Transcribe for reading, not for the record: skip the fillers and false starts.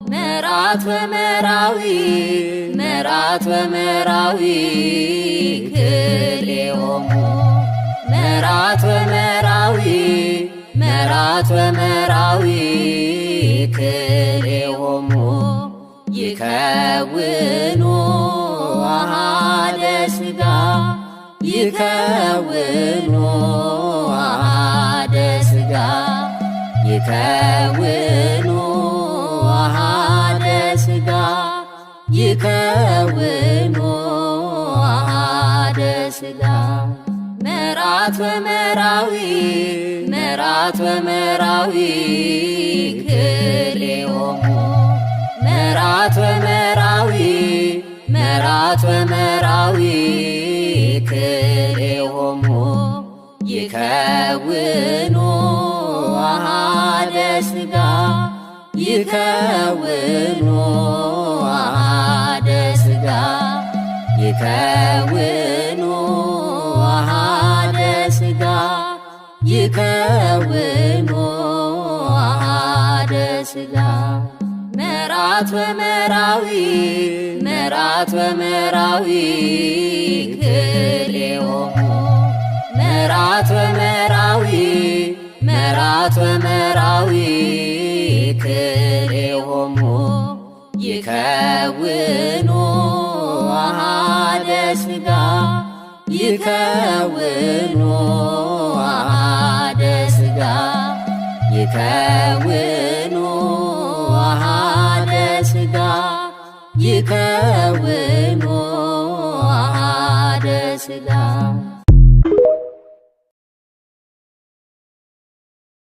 መራት ወመራዊ መራት ወመራዊ ክልኤሆሙ መራት ወመራዊ መራት ወመራዊ ክልኤሆሙ ይከውኑ አሐደ ሥጋ ይከውኑ አሐደ ሥጋ ይከውኑ አሐደ ሥጋ ይከውኑ አሐደ ሥጋ መራት ወመራዊ መራት ወመራዊ ክልኤሆሙ መራት ወመራዊ መራት ወመራዊ ክልኤሆሙ ይከውኑ አሐደ ሥጋ ይከውኑ አሐደ ሥጋ ይከውኑ አሐደ ሥጋ ይከውኑ አሐደ ሥጋ መራት ወመራዊ መራት ወመራዊ ክልኤሆሙ መራት ወመራዊ መራት ወመራዊ ክልኤሆሙ ይከውኑ አሐደ ሥጋ ይከውኑ አሐደ ሥጋ ይከውኑ አሐደ ሥጋ ይከውኑ አሐደ ሥጋ